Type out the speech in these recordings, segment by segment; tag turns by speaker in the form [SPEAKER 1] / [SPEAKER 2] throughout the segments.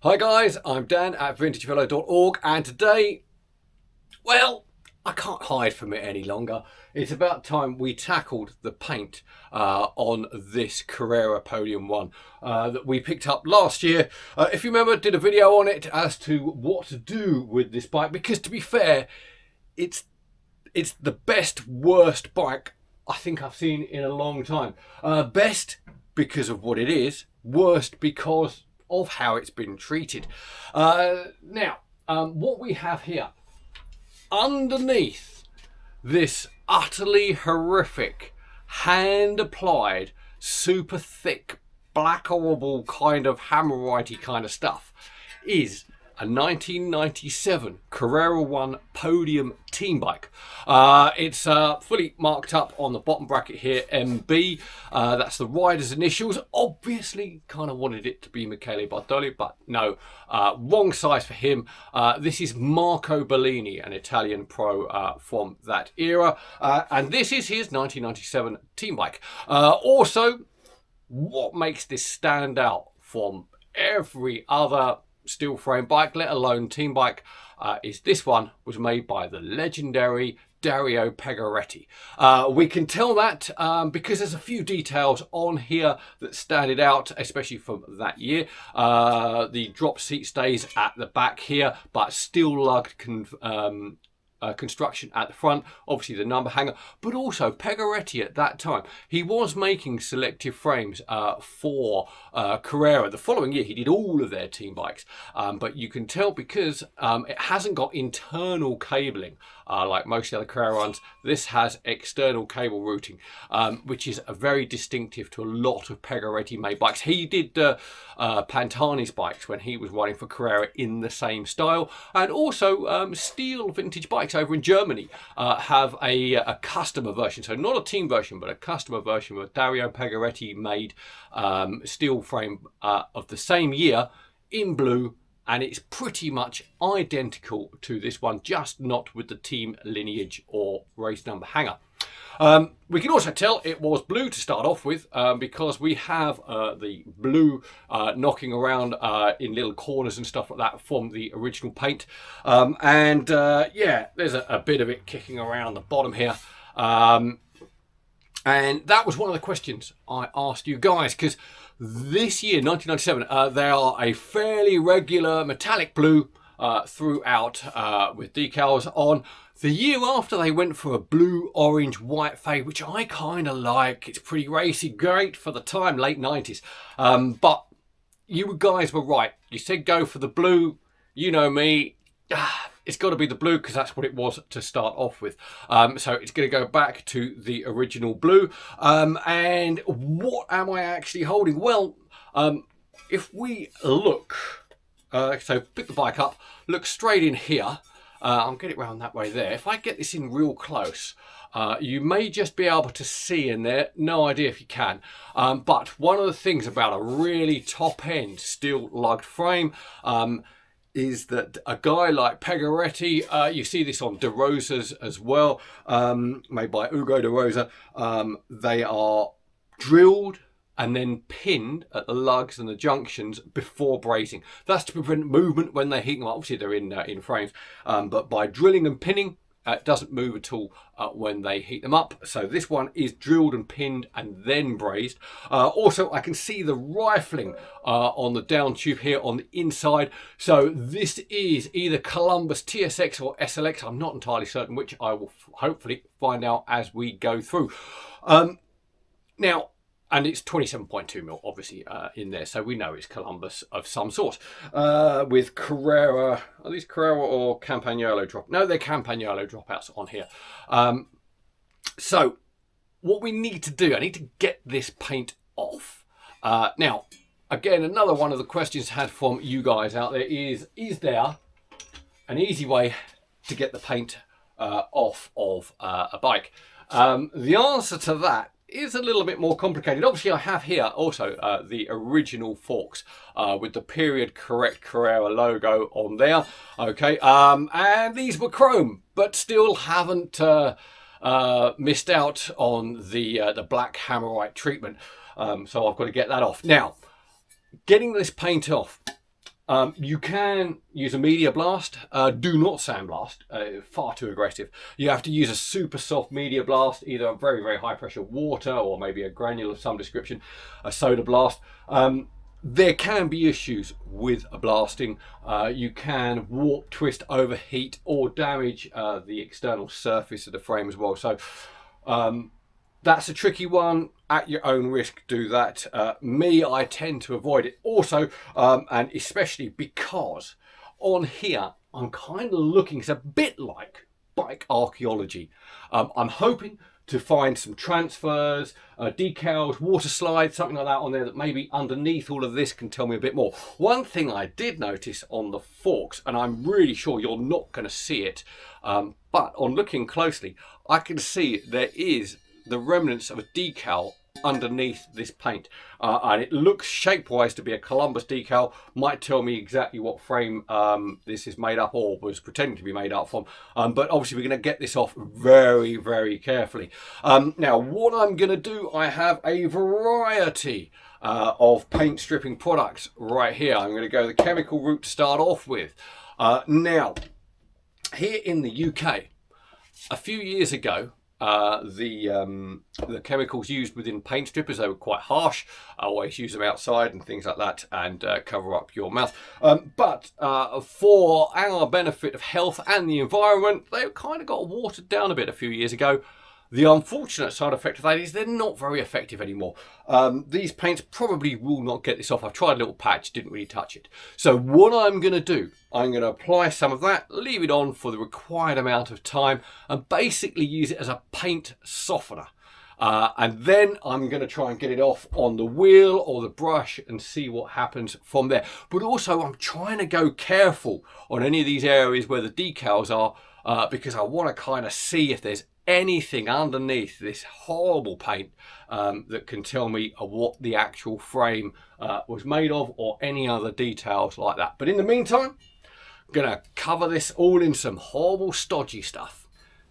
[SPEAKER 1] Hi guys, I'm Dan at vintagefellow.org and today, well, I can't hide from it any longer. It's about time we tackled the paint on this Carrera Podium 1 that we picked up last year. If you remember, did a video on it as to what to do with this bike, because to be fair, it's the best, worst bike I think I've seen in a long time. Best because of what it is, worst because of how it's been treated. Now, what we have here underneath this utterly horrific, hand-applied, super thick, black horrible kind of hammerite-y kind of stuff is a 1997 Carrera One podium team bike. It's fully marked up on the bottom bracket here, MB. That's the rider's initials. Obviously, kind of wanted it to be Michele Bartoli, but no, wrong size for him. This is Marco Bellini, an Italian pro from that era, and this is his 1997 team bike. Also, what makes this stand out from every other steel frame bike, let alone team bike, is this one was made by the legendary Dario Pegoretti. We can tell that because there's a few details on here that stand out, especially from that year. The drop seat stays at the back here, but steel lugged construction at the front, obviously the number hanger, but also Pegoretti at that time, he was making selective frames for Carrera. The following year he did all of their team bikes, but you can tell because it hasn't got internal cabling like most of the other Carrera ones. This has external cable routing, which is very distinctive to a lot of Pegoretti made bikes. He did Pantani's bikes when he was riding for Carrera in the same style, and also steel vintage bikes over in Germany have a customer version, so not a team version but a customer version where Dario Pegoretti made steel frame of the same year in blue, and it's pretty much identical to this one, just not with the team lineage or race number hanger. We can also tell it was blue to start off with because we have the blue knocking around in little corners and stuff like that from the original paint. Yeah, there's a bit of it kicking around the bottom here. And that was one of the questions I asked you guys, because this year, 1997, they are a fairly regular metallic blue throughout with decals on. The year after, they went for a blue, orange, white fade, which I kind of like. It's pretty racy, great for the time, late 90s. But you guys were right. You said go for the blue. You know me. It's got to be the blue because that's what it was to start off with. So it's going to go back to the original blue. And what am I actually holding? Well, if we look, so pick the bike up, look straight in here. I'll get it round that way there. If I get this in real close, you may just be able to see in there. No idea if you can. But one of the things about a really top-end steel lugged frame is that a guy like Pegoretti, you see this on De Rosa's as well, made by Ugo De Rosa, they are drilled and then pinned at the lugs and the junctions before brazing. That's to prevent movement when they heat them up. Obviously they're in frames, but by drilling and pinning, it doesn't move at all when they heat them up. So this one is drilled and pinned and then brazed. Also, I can see the rifling on the down tube here on the inside. So this is either Columbus TSX or SLX. I'm not entirely certain which. I will hopefully find out as we go through. Now, and it's 27.2mm, obviously, in there. So we know it's Columbus of some sort. With Carrera, are these Carrera or Campagnolo drop? No, they're Campagnolo dropouts on here. So what we need to do, I need to get this paint off. Now, again, another one of the questions had from you guys out there is there an easy way to get the paint off of a bike? The answer to that is a little bit more complicated. Obviously, I have here also the original forks with the period correct Carrera logo on there. Okay, and these were chrome, but still haven't missed out on the black hammerite treatment. So I've got to get that off. Now, getting this paint off You can use a media blast. Do not sandblast, far too aggressive. You have to use a super soft media blast, either a very, very high pressure water or maybe a granule of some description, a soda blast. There can be issues with a blasting. You can warp, twist, overheat, or damage the external surface of the frame as well. So that's a tricky one. At your own risk, do that. Me, I tend to avoid it also, and especially because on here I'm kind of looking, it's a bit like bike archaeology. I'm hoping to find some transfers, decals, water slides, something like that on there that maybe underneath all of this can tell me a bit more. One thing I did notice on the forks, and I'm really sure you're not going to see it, but on looking closely, I can see there is the remnants of a decal underneath this paint, and it looks shape-wise to be a Columbus decal. Might tell me exactly what frame this is made up or was pretending to be made up from, but obviously we're going to get this off very, very carefully. Now what I'm going to do, I have a variety of paint stripping products right here. I'm going to go the chemical route to start off with. Now here in the UK a few years ago, the chemicals used within paint strippers, they were quite harsh. I always use them outside and things like that, and cover up your mouth. But for our benefit of health and the environment, they kind of got watered down a bit a few years ago. The unfortunate side effect of that is they're not very effective anymore. These paints probably will not get this off. I've tried a little patch, didn't really touch it. So what I'm going to do, I'm going to apply some of that, leave it on for the required amount of time, and basically use it as a paint softener. And then I'm going to try and get it off on the wheel or the brush and see what happens from there. But also I'm trying to go careful on any of these areas where the decals are, because I want to kind of see if there's anything underneath this horrible paint that can tell me what the actual frame was made of, or any other details like that. But in the meantime, I'm gonna cover this all in some horrible stodgy stuff.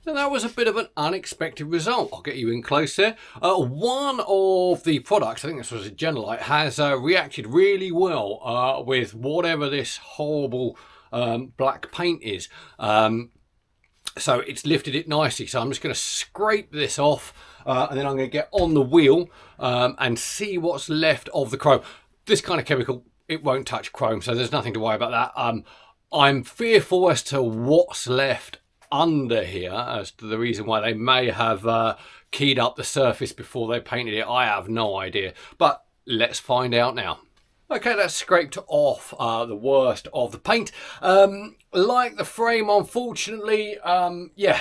[SPEAKER 1] And that was a bit of an unexpected result. I'll get you in close there. One of the products, I think this was a Genolite, has reacted really well with whatever this horrible black paint is. So it's lifted it nicely. So I'm just going to scrape this off, and then I'm going to get on the wheel and see what's left of the chrome. This kind of chemical, it won't touch chrome, so there's nothing to worry about that. I'm fearful as to what's left under here, as to the reason why they may have keyed up the surface before they painted it. I have no idea, but let's find out now. Okay, that's scraped off the worst of the paint. Like the frame, unfortunately, yeah,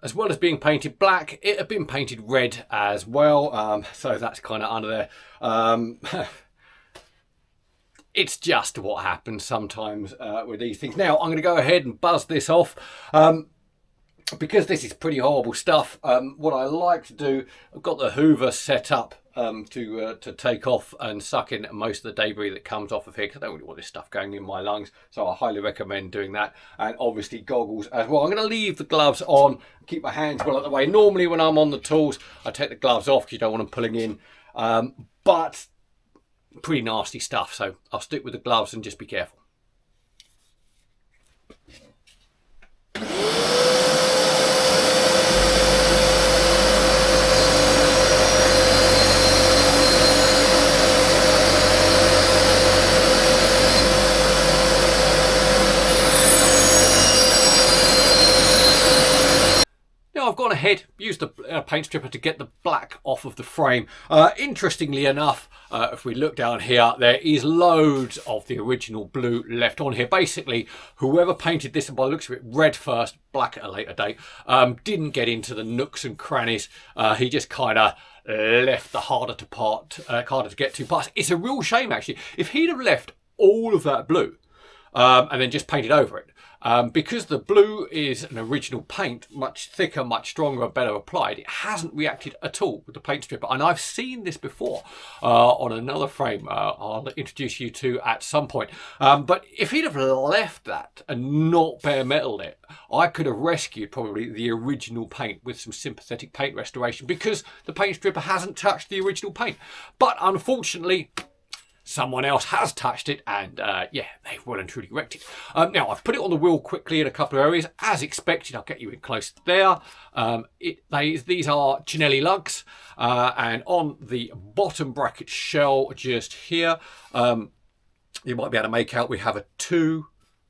[SPEAKER 1] as well as being painted black, it had been painted red as well. So that's kind of under there. It's just what happens sometimes with these things. Now, I'm going to go ahead and buzz this off. Because this is pretty horrible stuff, what I like to do, I've got the Hoover set up to take off and suck in most of the debris that comes off of here, because I don't really want this stuff going in my lungs, so I highly recommend doing that. And obviously goggles as well. I'm going to leave the gloves on, keep my hands well out of the way. Normally when I'm on the tools, I take the gloves off because you don't want them pulling in, but pretty nasty stuff, so I'll stick with the gloves and just be careful. I've gone ahead, used the paint stripper to get the black off of the frame. Interestingly enough, if we look down here, there is loads of the original blue left on here. Basically, whoever painted this, and by the looks of it, red first, black at a later date, didn't get into the nooks and crannies. He just kind of left the harder to get to parts. It's a real shame, actually. If he'd have left all of that blue and then just painted over it, because the blue is an original paint, much thicker, much stronger, better applied, it hasn't reacted at all with the paint stripper. And I've seen this before on another frame I'll introduce you to at some point. But if he'd have left that and not bare metaled it, I could have rescued probably the original paint with some sympathetic paint restoration, because the paint stripper hasn't touched the original paint. But unfortunately, someone else has touched it, and yeah, they've well and truly wrecked it. Now, I've put it on the wheel quickly in a couple of areas. As expected, I'll get you in close there. These are Chinelli lugs, and on the bottom bracket shell just here, you might be able to make out we have a 2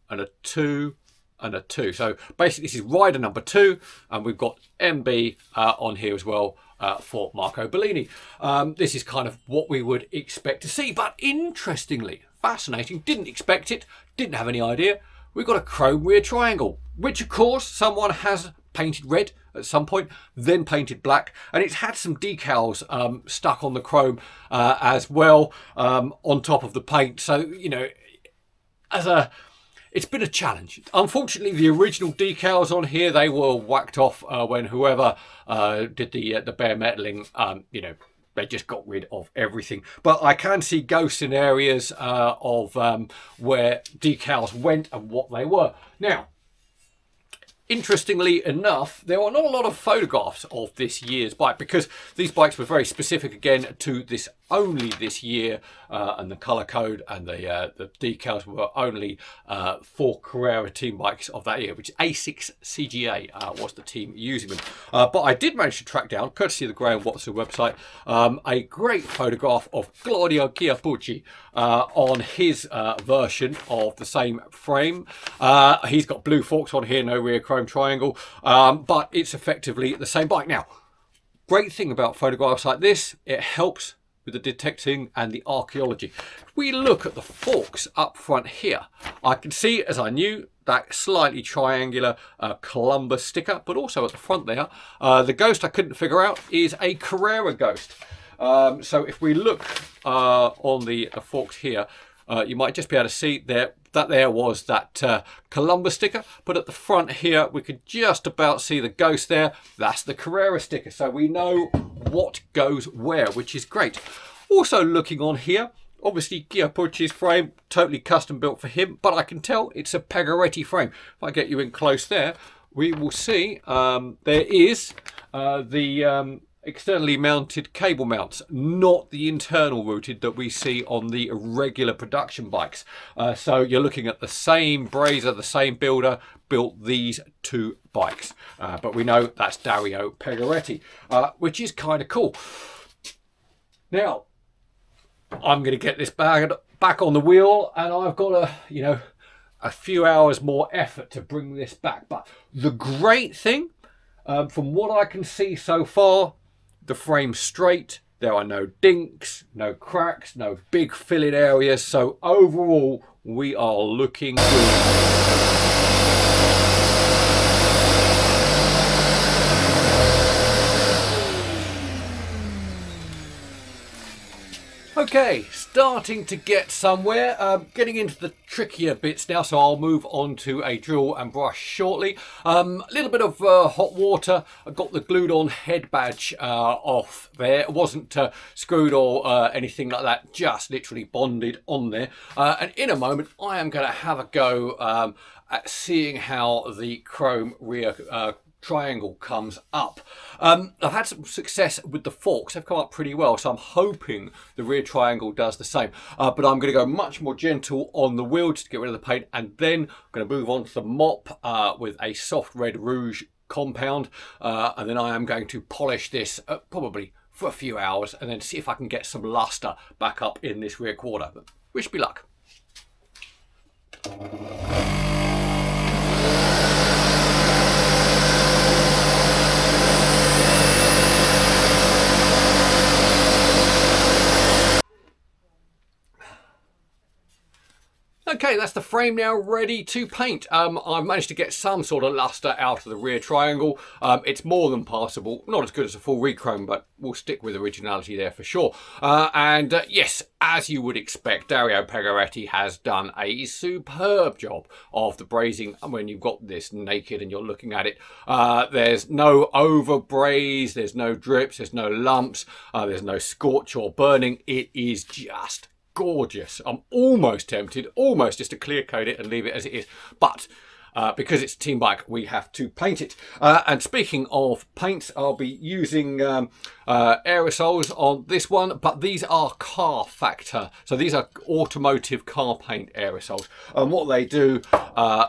[SPEAKER 1] and a 2 and a 2. So basically this is rider number 2, and we've got MB on here as well for Marco Bellini. This is kind of what we would expect to see, but interestingly, fascinating, didn't expect it, didn't have any idea, we've got a chrome rear triangle, which of course someone has painted red at some point, then painted black, and it's had some decals stuck on the chrome as well on top of the paint. So, you know, it's been a challenge. Unfortunately, the original decals on here, they were whacked off when whoever did the bare metaling, you know, they just got rid of everything. But I can see ghosts in areas of where decals went and what they were. Now, interestingly enough, there are not a lot of photographs of this year's bike, because these bikes were very specific again to this only this year, and the colour code and the decals were only for Carrera team bikes of that year, which Asics CGA was the team using them. But I did manage to track down, courtesy of the Graham Watson website, a great photograph of Claudio Chiappucci on his version of the same frame. He's got blue forks on here, no rear chrome triangle, but it's effectively the same bike. Now, great thing about photographs like this, it helps with the detecting and the archaeology. If we look at the forks up front here, I can see, as I knew, that slightly triangular Columbus sticker, but also at the front there, the ghost I couldn't figure out is a Carrera ghost. So if we look on the forks here, you might just be able to see there that there was that Columbus sticker, but at the front here we could just about see the ghost there. That's the Carrera sticker, so we know what goes where, which is great. Also looking on here, obviously Chiappucci's frame, totally custom built for him, but I can tell it's a Pegoretti frame. If I get you in close there, we will see there is the externally mounted cable mounts, not the internal routed that we see on the regular production bikes. So you're looking at the same brazier, the same builder built these two bikes. But we know that's Dario Pegoretti, which is kind of cool. Now, I'm going to get this back on the wheel, and I've got a few hours more effort to bring this back. But the great thing, from what I can see so far, the frame's straight, there are no dinks, no cracks, no big filling areas, so overall we are looking good. Okay, starting to get somewhere, getting into the trickier bits now, so I'll move on to a drill and brush shortly. A little bit of hot water. I got the glued on head badge off there. It wasn't screwed or anything like that, just literally bonded on there. And in a moment I am going to have a go at seeing how the chrome rear triangle comes up. I've had some success with the forks. They've come up pretty well, so I'm hoping the rear triangle does the same. But I'm going to go much more gentle on the wheel just to get rid of the paint, and then I'm going to move on to the mop with a soft red rouge compound, and then I am going to polish this probably for a few hours, and then see if I can get some luster back up in this rear quarter. But wish me luck. Okay, that's the frame now ready to paint. I've managed to get some sort of luster out of the rear triangle. It's more than passable. Not as good as a full rechrome, but we'll stick with originality there for sure. Yes, as you would expect, Dario Pegoretti has done a superb job of the brazing when you've got this naked and you're looking at it. There's no over braze, there's no drips, there's no lumps, there's no scorch or burning. It is just gorgeous. I'm almost tempted, almost just to clear coat it and leave it as it is. But because it's a team bike, we have to paint it. And speaking of paints, I'll be using aerosols on this one, but these are car factor. So these are automotive car paint aerosols. And what they do,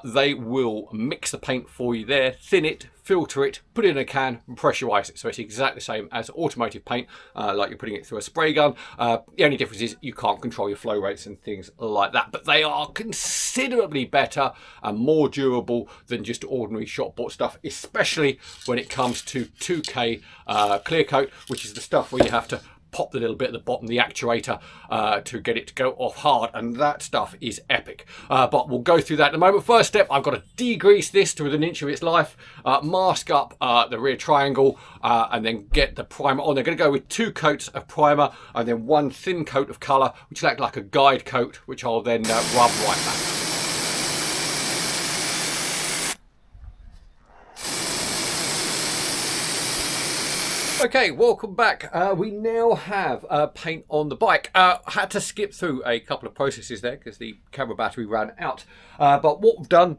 [SPEAKER 1] they will mix the paint for you there, thin it, filter it, put it in a can and pressurize it. So it's exactly the same as automotive paint, like you're putting it through a spray gun. The only difference is you can't control your flow rates and things like that, but they are considerably better and more durable than just ordinary shop bought stuff, especially when it comes to 2K clear coat, which is the stuff where you have to pop the little bit at the bottom, the actuator, to get it to go off hard, and that stuff is epic. But we'll go through that in a moment. First step, I've got to degrease this to within an inch of its life, mask up the rear triangle, and then get the primer on. They're going to go with 2 coats of primer and then 1 thin coat of colour, which looks like a guide coat, which I'll then rub right back. Okay, welcome back. We now have paint on the bike. I had to skip through a couple of processes there because the camera battery ran out. But what we've done,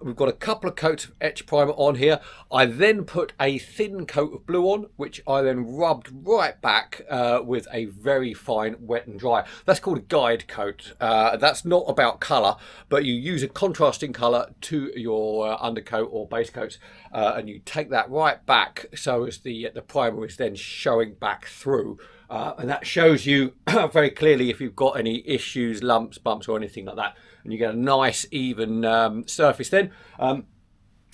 [SPEAKER 1] we've got a couple of coats of etch primer on here. I then put a thin coat of blue on, which I then rubbed right back with a very fine wet and dry. That's called a guide coat. That's not about colour, but you use a contrasting colour to your undercoat or base coats, and you take that right back so as the primer is then showing back through, and that shows you very clearly if you've got any issues, lumps, bumps or anything like that, and you get a nice even surface then. And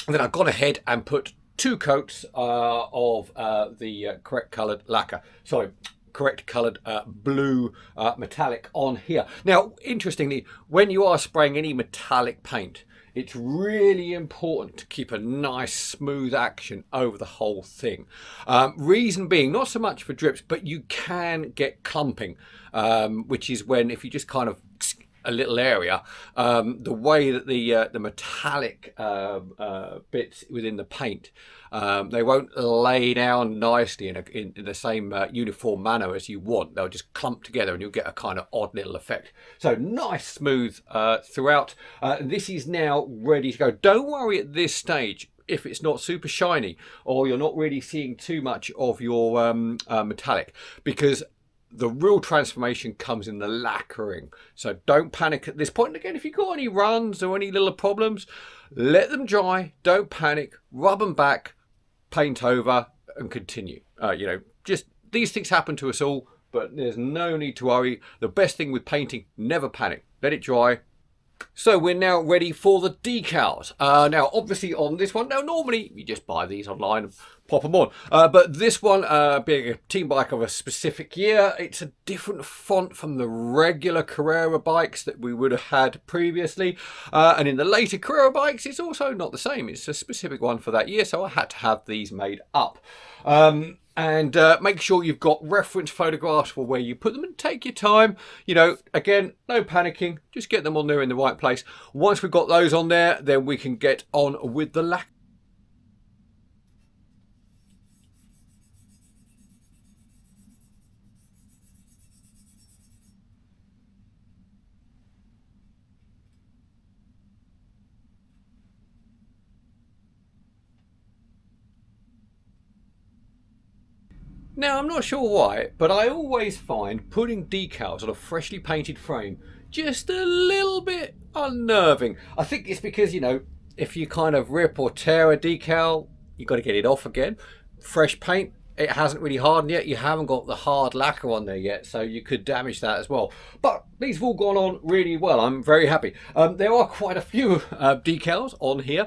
[SPEAKER 1] then I've gone ahead and put 2 coats of the correct coloured lacquer, correct coloured blue metallic on here. Now interestingly, when you are spraying any metallic paint, it's really important to keep a nice smooth action over the whole thing. Reason being, not so much for drips, but you can get clumping, which is when if you just kind of a little area, the way that the metallic bits within the paint, they won't lay down nicely in the same uniform manner as you want. They'll just clump together and you'll get a kind of odd little effect. So nice smooth throughout. This is now ready to go. Don't worry at this stage if it's not super shiny or you're not really seeing too much of your metallic, because the real transformation comes in the lacquering. So don't panic at this point. And again, if you've got any runs or any little problems, let them dry, don't panic, rub them back, paint over and continue. You know, just these things happen to us all, but there's no need to worry. The best thing with painting, never panic. Let it dry. So we're now ready for the decals. Now obviously on this one, now normally you just buy these online and pop them on, but this one being a team bike of a specific year, it's a different font from the regular Carrera bikes that we would have had previously, and in the later Carrera bikes it's also not the same. It's a specific one for that year, so I had to have these made up. And make sure you've got reference photographs for where you put them and take your time. You know, again, no panicking, just get them on there in the right place. Once we've got those on there, then we can get on with the lacquer. Now, I'm not sure why, but I always find putting decals on a freshly painted frame just a little bit unnerving. I think it's because, you know, if you kind of rip or tear a decal, you've got to get it off again. Fresh paint, it hasn't really hardened yet. You haven't got the hard lacquer on there yet, so you could damage that as well. But these have all gone on really well. I'm very happy. There are quite a few decals on here.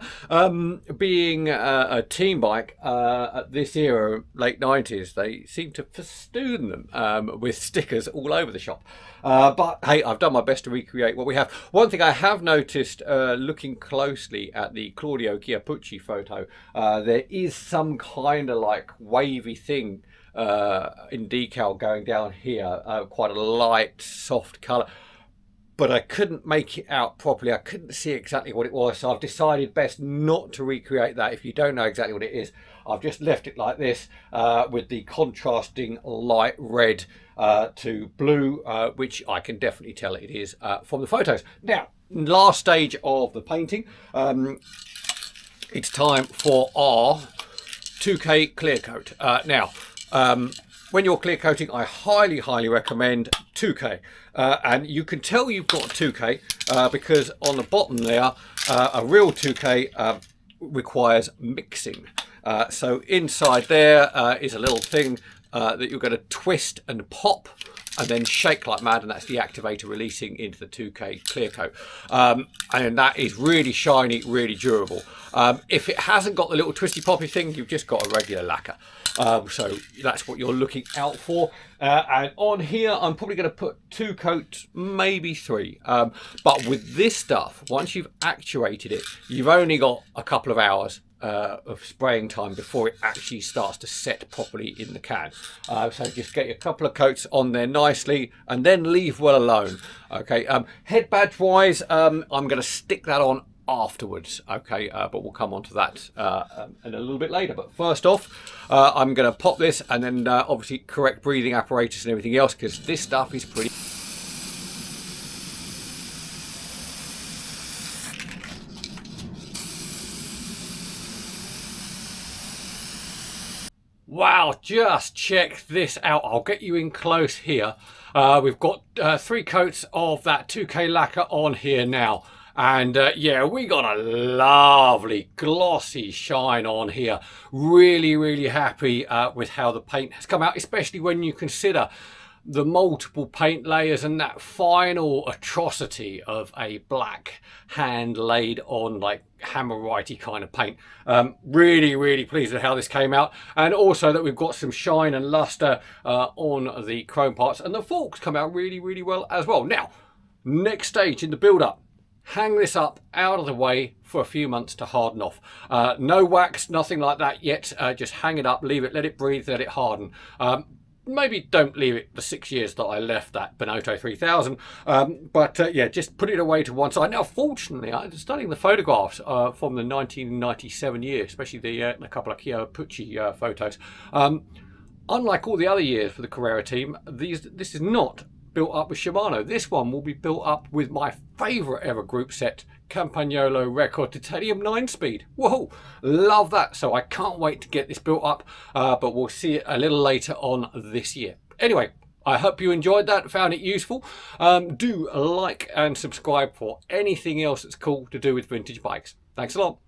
[SPEAKER 1] Being a team bike at this era, late 90s, they seem to festoon them with stickers all over the shop. But hey, I've done my best to recreate what we have. One thing I have noticed looking closely at the Claudio Chiappucci photo, there is some kind of like wavy thing in decal going down here, quite a light soft colour, but I couldn't make it out properly. I couldn't see exactly what it was, so I've decided best not to recreate that. If you don't know exactly what it is, I've just left it like this with the contrasting light red to blue, which I can definitely tell it is from the photos. Now, last stage of the painting, it's time for our 2K clear coat. Now, when you're clear coating, I highly recommend 2K. And you can tell you've got 2K because on the bottom there, a real 2K requires mixing. So inside there is a little thing that you're going to twist and pop and then shake like mad, and that's the activator releasing into the 2K clear coat. And that is really shiny, really durable. If it hasn't got the little twisty poppy thing, you've just got a regular lacquer. So that's what you're looking out for. And on here, I'm probably going to put 2 coats, maybe 3. But with this stuff, once you've actuated it, you've only got a couple of hours of spraying time before it actually starts to set properly in the can. So just get a couple of coats on there nicely and then leave well alone. Okay, head badge wise, I'm going to stick that on afterwards. Okay, but we'll come on to that in a little bit later. But first off, I'm going to pop this and then obviously correct breathing apparatus and everything else, because this stuff is pretty... Wow, just check this out. I'll get you in close here. We've got 3 coats of that 2K lacquer on here now. And yeah, we got a lovely glossy shine on here. Really happy with how the paint has come out, especially when you consider the multiple paint layers and that final atrocity of a black hand laid on like hammer-righty kind of paint. Really pleased with how this came out, and also that we've got some shine and luster on the chrome parts, and the forks come out really well as well. Now, next stage in the build-up, hang this up out of the way for a few months to harden off. No wax, nothing like that yet. Just hang it up, leave it, let it breathe, let it harden. Maybe don't leave it the 6 years that I left that Bonotto 3000, but yeah, just put it away to one side. Now, fortunately, I'm studying the photographs from the 1997 year, especially the couple of Kyo Pucci photos. Unlike all the other years for the Carrera team, this is not built up with Shimano. This one will be built up with my favourite ever group set, Campagnolo Record Titanium 9-speed. Whoa, love that. So I can't wait to get this built up, but we'll see it a little later on this year. Anyway, I hope you enjoyed that, found it useful. Do like and subscribe for anything else that's cool to do with vintage bikes. Thanks a lot.